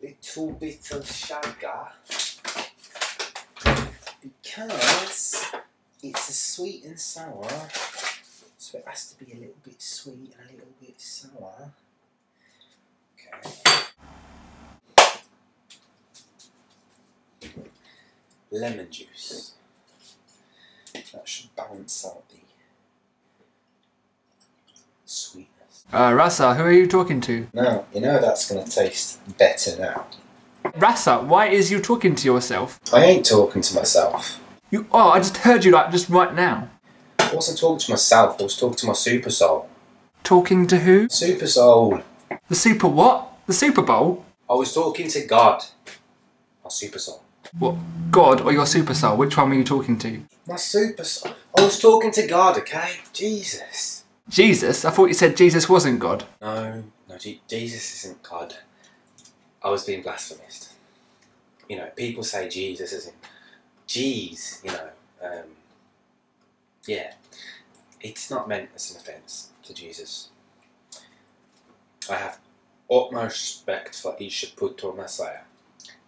little bit of sugar because it's a sweet and sour, so it has to be a little bit sweet and a little bit sour. Okay. Lemon juice. That should balance out the sweetness. Rasa, who are you talking to? Now, you know that's going to taste better now. Rasa, why is you talking to yourself? I ain't talking to myself. Oh, I just heard you like just right now. I wasn't talking to myself, I was talking to my super soul. Talking to who? Super soul. The super what? The Super Bowl? I was talking to God. My super soul. What? God or your super soul? Which one were you talking to? My super soul. I was talking to God, okay? Jesus. Jesus? I thought you said Jesus wasn't God. No, Jesus isn't God. I was being blasphemous. You know, people say Jesus isn't. Jeez, you know. Yeah. It's not meant as an offence to Jesus. I have utmost respect for Ishaputra Messiah,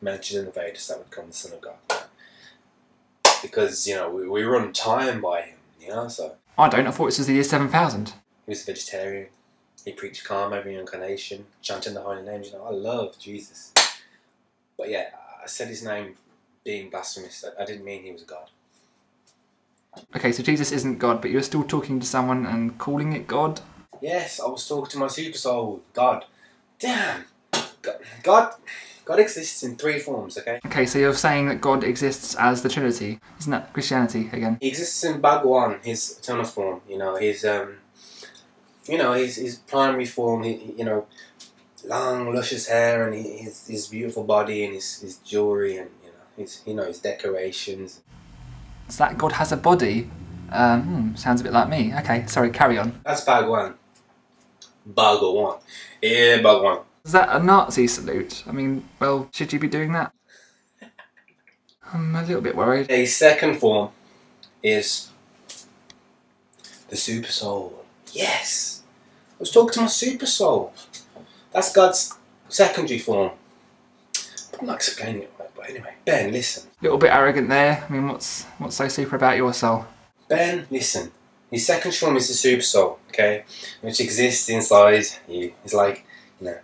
mentioned in the Vedas that would come the Son of God. Because, you know, we run time by him, you know, so. I don't, I thought this was the year 7000. He was a vegetarian. He preached karma, reincarnation, chanting the holy names, you know, I love Jesus. But yeah, I said his name being blasphemous, I didn't mean he was a God. Okay, so Jesus isn't God, but you're still talking to someone and calling it God? Yes, I was talking to my super soul, God. Damn! God exists in 3 forms, okay? Okay, so you're saying that God exists as the Trinity. Isn't that Christianity again? He exists in Bhagwan, his eternal form, you know, his primary form, you know, long, luscious hair and his beautiful body and his jewellery and, you know, his decorations. So that God has a body? Sounds a bit like me. Okay, sorry, carry on. That's Bhagwan. Bhagwan. Yeah, Bhagwan. Is that a Nazi salute? I mean, well, should you be doing that? I'm a little bit worried. A second form is the super soul. Yes! I was talking to my super soul. That's God's secondary form. I'm not explaining it right, but anyway. Ben, listen. A little bit arrogant there. I mean, what's so super about your soul? Ben, listen. His second form is the super soul, okay? Which exists inside you. It's like, you know,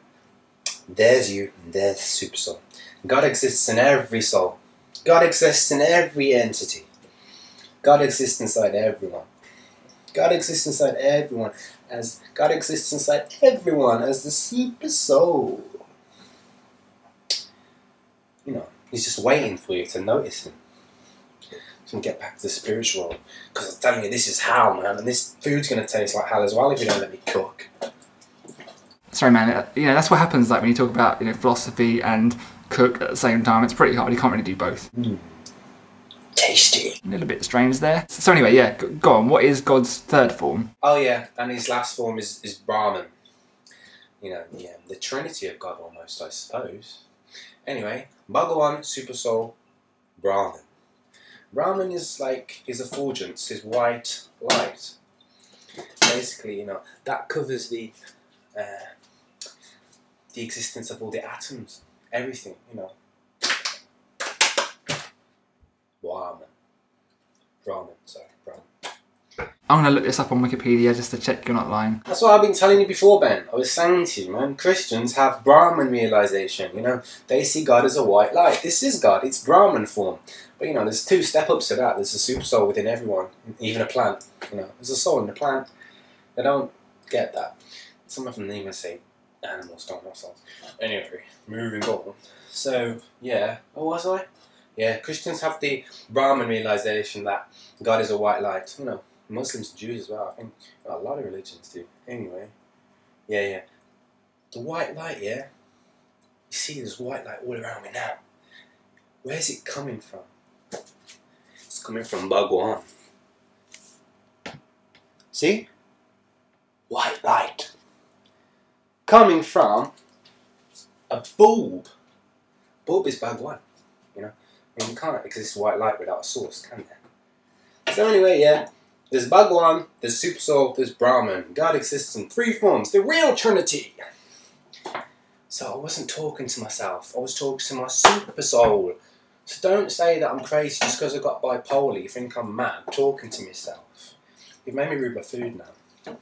there's you and there's the super soul. God exists in every soul. God exists in every entity. God exists inside everyone. God exists inside everyone as God exists inside everyone as the super soul. You know, he's just waiting for you to notice him. So we get back to the spiritual world. Because I'm telling you, this is hell, man, and this food's going to taste like hell as well if you don't let me cook. Sorry, man. You know, that's what happens. Like when you talk about, you know, philosophy and cook at the same time. It's pretty hard. You can't really do both. Tasty. A little bit strange there. So anyway, yeah. Go on. What is God's third form? Oh yeah, and his last form is Brahman. You know, yeah, the Trinity of God almost, I suppose. Anyway, Bhagawan, Super Soul, Brahman. Brahman is like his effulgence, his white light. Basically, you know, that covers the existence of all the atoms, everything, you know. Brahman. I'm going to look this up on Wikipedia just to check you're not lying. That's what I've been telling you before, Ben. I was saying to you, man, Christians have Brahman realization, you know. They see God as a white light. This is God, it's Brahman form. But, you know, there's 2 step-ups to that. There's a super soul within everyone, even a plant, you know. There's a soul in the plant. They don't get that. Some of them even say animals don't have souls. Anyway, moving on. So, yeah, what was I? Yeah, Christians have the Brahman realization that God is a white light. You know, Muslims and Jews as well. I think a lot of religions do. Anyway, yeah. The white light, yeah? You see there's white light all around me now. Where's it coming from? It's coming from Bhagwan. See? White light. Coming from a bulb. Bulb is Bhagwan, you know. I mean, you can't exist white light without a source, can there? So anyway, yeah. There's Bhagwan, there's Super Soul, there's Brahman. God exists in 3 forms. The real Trinity. So I wasn't talking to myself, I was talking to my super soul. So don't say that I'm crazy just because I got bipolar. You think I'm mad talking to myself. You've made me rude my food now.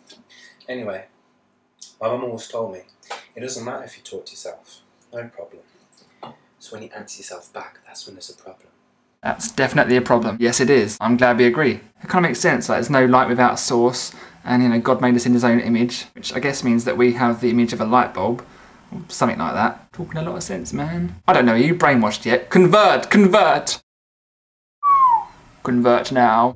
Anyway, my mum always told me, it doesn't matter if you talk to yourself, no problem. So when you answer yourself back, that's when there's a problem. That's definitely a problem. Yes, it is. I'm glad we agree. It kind of makes sense. Like, there's no light without a source, and you know, God made us in His own image, which I guess means that we have the image of a light bulb, or something like that. Talking a lot of sense, man. I don't know. Are you brainwashed yet? Convert! Convert! Convert now.